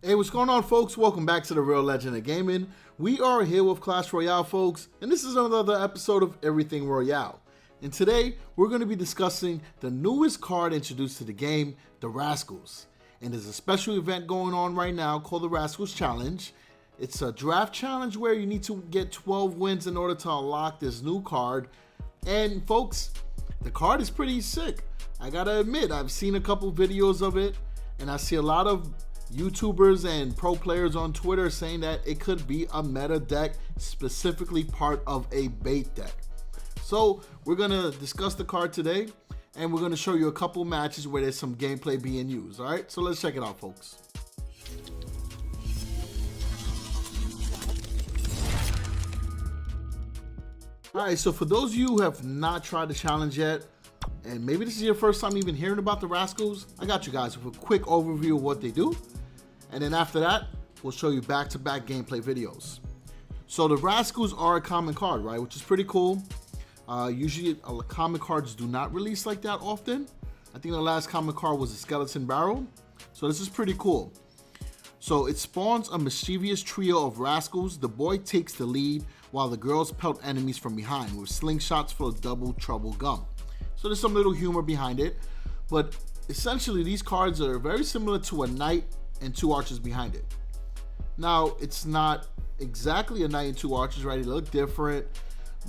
Hey, what's going on, folks? Welcome back to the Real Legend of Gaming. We are here with Clash Royale, folks, and this is another episode of Everything Royale. And today, we're going to be discussing the newest card introduced to the game, the Rascals. And there's a special event going on right now called the Rascals Challenge. It's a draft challenge where you need to get 12 wins in order to unlock this new card. And folks, the card is pretty sick. I gotta admit, I've seen a couple videos of it, and I see a lot of YouTubers and pro players on Twitter saying that it could be a meta deck, specifically part of a bait deck. So we're gonna discuss the card today, and we're gonna show you a couple matches where there's some gameplay being used. All right, so let's check it out, folks. All right, so for those of you who have not tried the challenge yet, and maybe this is your first time even hearing about the Rascals, I got you guys with a quick overview of what they do. And then after that, we'll show you back-to-back gameplay videos. So the Rascals are a common card, right? Which is pretty cool. Usually common cards do not release like that often. I think the last common card was a skeleton barrel. So this is pretty cool. So it spawns a mischievous trio of rascals. The boy takes the lead while the girls pelt enemies from behind with slingshots full of double trouble gum. So there's some little humor behind it. But essentially these cards are very similar to a knight and two archers behind it. Now, it's not exactly a knight and two archers, right? They look different,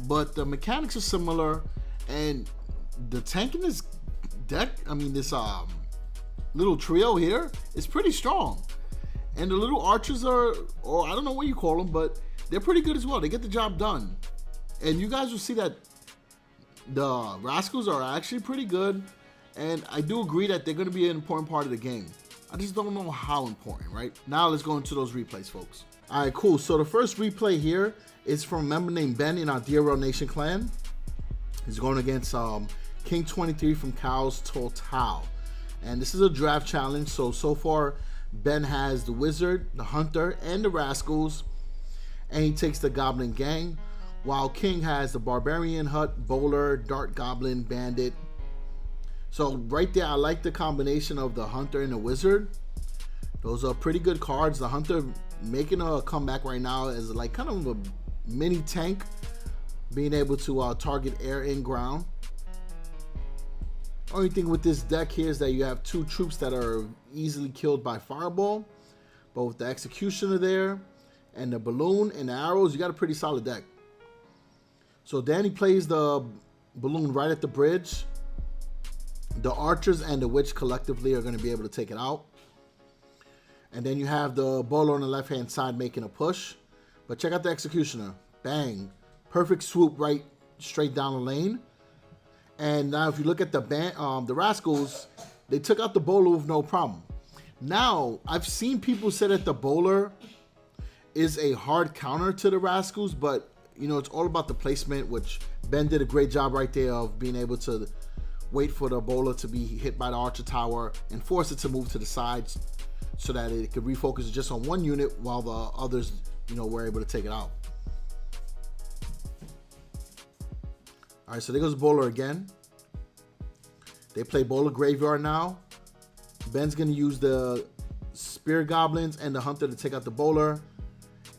but the mechanics are similar, and the tank in this deck, I mean, this little trio here is pretty strong. And the little archers are, or I don't know what you call them, but they're pretty good as well. They get the job done. And you guys will see that the Rascals are actually pretty good, and I do agree that they're going to be an important part of the game. I just don't know how important, right? Now let's go into those replays, folks. All right, cool. So the first replay here is from a member named Ben in our DRL Nation clan. He's going against King 23 from Cows Total. And this is a draft challenge. So far, Ben has the Wizard, the Hunter, and the Rascals. And he takes the Goblin Gang, while King has the Barbarian Hut, Bowler, Dart Goblin, Bandit. So right there, I like the combination of the Hunter and the Wizard. Those are pretty good cards. The Hunter making a comeback right now as like kind of a mini tank, being able to target air and ground. Only thing with this deck here is that you have two troops that are easily killed by Fireball. But with the Executioner there and the Balloon and the arrows, you got a pretty solid deck. So Danny plays the Balloon right at the bridge. The archers and the witch collectively are going to be able to take it out. And then you have the bowler on the left hand side making a push. But check out the executioner. Bang. Perfect swoop right straight down the lane. And now if you look at the Rascals, they took out the bowler with no problem. Now, I've seen people say that the bowler is a hard counter to the Rascals, but you know, it's all about the placement, which Ben did a great job right there of being able to wait for the bowler to be hit by the archer tower and force it to move to the sides so that it could refocus just on one unit while the others, you know, were able to take it out. All right, so there goes the bowler again. They play bowler graveyard now. Ben's going to use the spear goblins and the hunter to take out the bowler.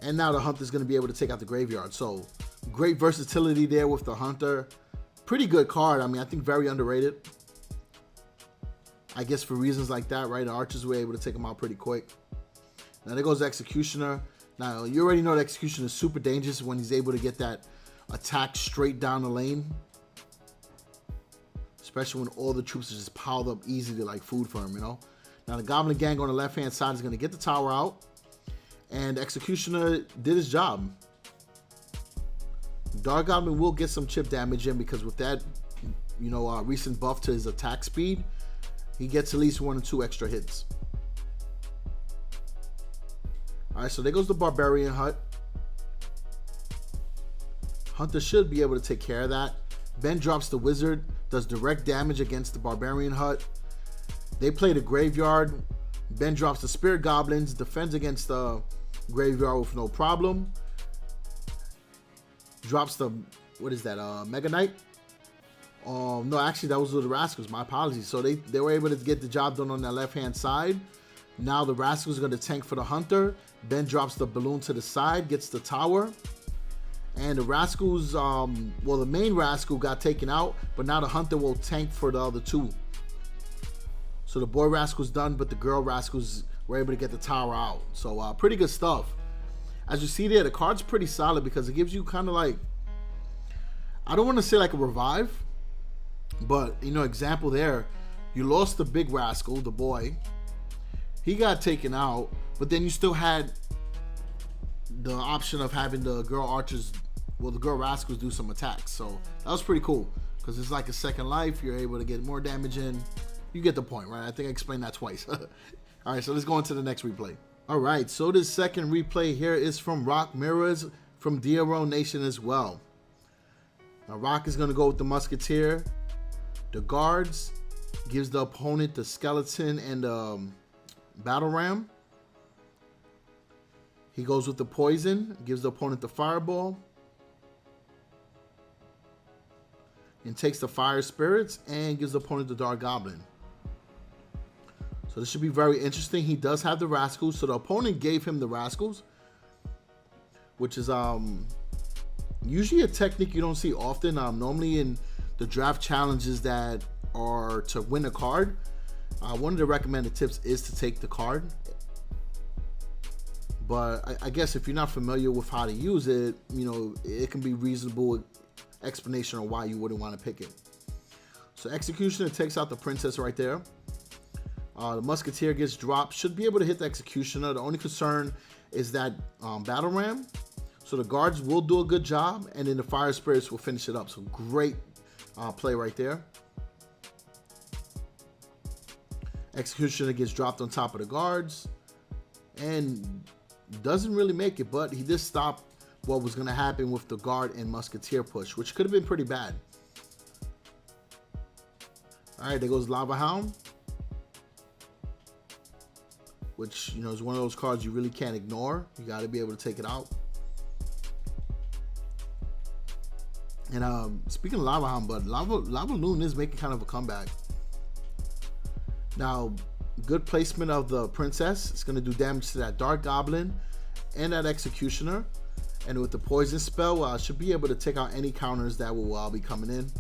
And now the hunter's going to be able to take out the graveyard. So great versatility there with the hunter. Pretty good card. I mean, I think very underrated. I guess for reasons like that, right? The archers were able to take him out pretty quick. Now there goes the Executioner. Now you already know the Executioner is super dangerous when he's able to get that attack straight down the lane. Especially when all the troops are just piled up easily like food for him, you know? Now the Goblin Gang on the left-hand side is going to get the tower out. And the Executioner did his job. Dart Goblin will get some chip damage in because with that, you know, recent buff to his attack speed, he gets at least 1 or 2 extra hits. All right, so there goes the Barbarian Hut. Hunter should be able to take care of that. Ben drops the Wizard, does direct damage against the Barbarian Hut. They play the Graveyard. Ben drops the Spirit Goblins, defends against the Graveyard with no problem. Drops the, what is that, Mega Knight? No, actually that was the Rascals, my apologies. So they were able to get the job done on that left hand side. Now the Rascal's going to tank for the Hunter. Ben drops the balloon to the side, gets the tower. And the Rascals, well, the main Rascal got taken out, but now the Hunter will tank for the other two. So the boy Rascal's done, but the girl Rascals were able to get the tower out. So pretty good stuff. As you see there, the card's pretty solid because it gives you kind of like, I don't want to say like a revive, but, you know, example there, you lost the big Rascal, the boy. He got taken out, but then you still had the option of having the girl archers, well, the girl Rascals do some attacks. So that was pretty cool because it's like a second life. You're able to get more damage in. You get the point, right? I think I explained that twice. All right, so let's go into the next replay. All right, so this second replay here is from Rock Mirrors from DRL Nation as well. Now Rock is going to go with the Musketeer. The guards gives the opponent the skeleton and the battle ram. He goes with the poison, gives the opponent the fireball, and takes the fire spirits and gives the opponent the dark goblin. So this should be very interesting. He does have the Rascals, so the opponent gave him the Rascals, which is usually a technique you don't see often. Normally in the draft challenges that are to win a card, one of the recommended tips is to take the card. But I guess if you're not familiar with how to use it, you know, it can be reasonable explanation on why you wouldn't want to pick it. So Executioner takes out the princess right there. The Musketeer gets dropped, should be able to hit the Executioner. The only concern is that battle ram. So the guards will do a good job, and then the fire spirits will finish it up. So great play right there. Executioner gets dropped on top of the guards and doesn't really make it, but he did stop what was going to happen with the guard and Musketeer push, which could have been pretty bad. All right, there goes Lava Hound, which, you know, is one of those cards you really can't ignore. You got to be able to take it out. And speaking of Lava Hound, but Lava Loon is making kind of a comeback. Now, good placement of the princess. It's going to do damage to that Dark Goblin and that Executioner. And with the poison spell, should be able to take out any counters that will be coming in.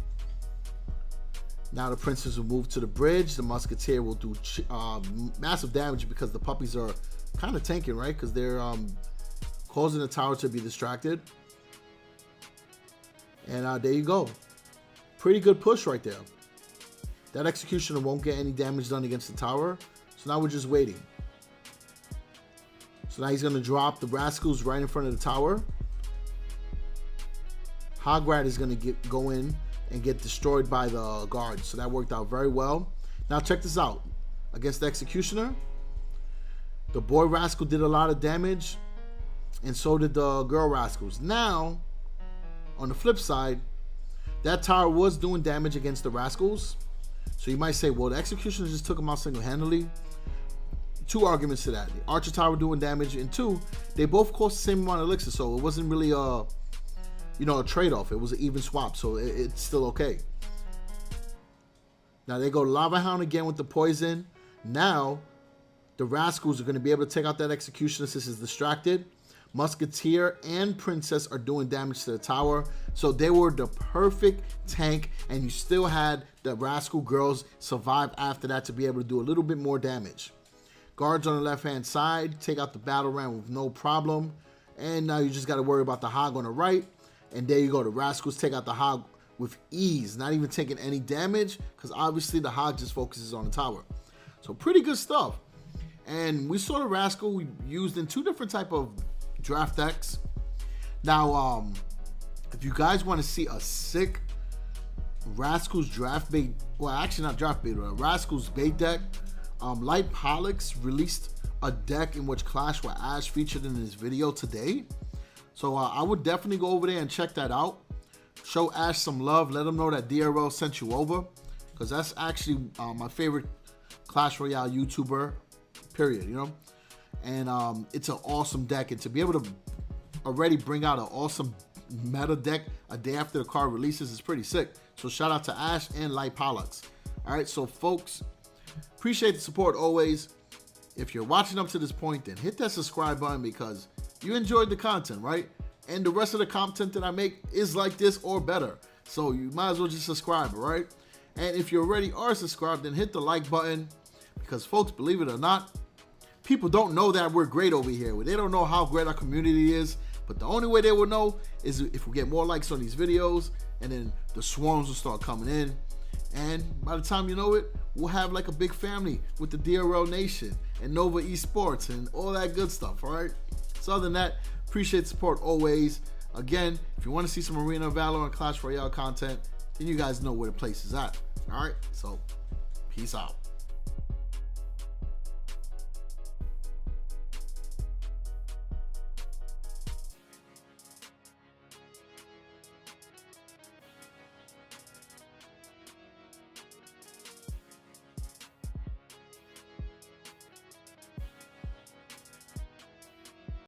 Now the princess will move to the bridge. The Musketeer will do massive damage because the puppies are kind of tanking, right? Because they're causing the tower to be distracted. And there you go. Pretty good push right there. That Executioner won't get any damage done against the tower. So now we're just waiting. So now he's going to drop the Rascals right in front of the tower. Hograt is going to go in and get destroyed by the guards. So that worked out very well. Now check this out. Against the Executioner, the boy Rascal did a lot of damage, and so did the girl Rascals. Now, on the flip side, that tower was doing damage against the Rascals. So you might say, well, the Executioner just took them out single-handedly. Two arguments to that. The Archer Tower doing damage, and two, they both cost the same amount of elixir, so it wasn't really a, you know, a trade-off. It was an even swap, so it's still okay. Now they go Lava Hound again with the poison. Now the Rascals are going to be able to take out that Executioner since it's distracted. Musketeer and Princess are doing damage to the tower. So they were the perfect tank, and you still had the Rascal girls survive after that to be able to do a little bit more damage. Guards on the left-hand side take out the battle ram with no problem. And now you just got to worry about the Hog on the right. And there you go. The Rascals take out the Hog with ease, not even taking any damage, because obviously the Hog just focuses on the tower. So pretty good stuff. And we saw the Rascal we used in two different type of draft decks. Now, if you guys want to see a sick Rascals draft bait, well, actually not draft bait, but a Rascals bait deck, Light Pollux released a deck in which Clash with Ash featured in his video today. So I would definitely go over there and check that out. Show Ash some love. Let him know that DRL sent you over, because that's actually my favorite Clash Royale YouTuber, period, you know? And it's an awesome deck. And to be able to already bring out an awesome meta deck a day after the card releases is pretty sick. So shout out to Ash and Light Pollux. All right, so folks, appreciate the support always. if you're watching up to this point, then hit that subscribe button because you enjoyed the content, right? And the rest of the content that I make is like this or better. So you might as well just subscribe, all right? And if you already are subscribed, then hit the like button because folks, believe it or not, people don't know that we're great over here. They don't know how great our community is, but the only way they will know is if we get more likes on these videos, and then the swarms will start coming in. And by the time you know it, we'll have like a big family with the DRL Nation and Nova Esports and all that good stuff, all right? So other than that, appreciate the support always. Again, if you want to see some Arena, Valor, and Clash Royale content, then you guys know where the place is at, all right? So, peace out.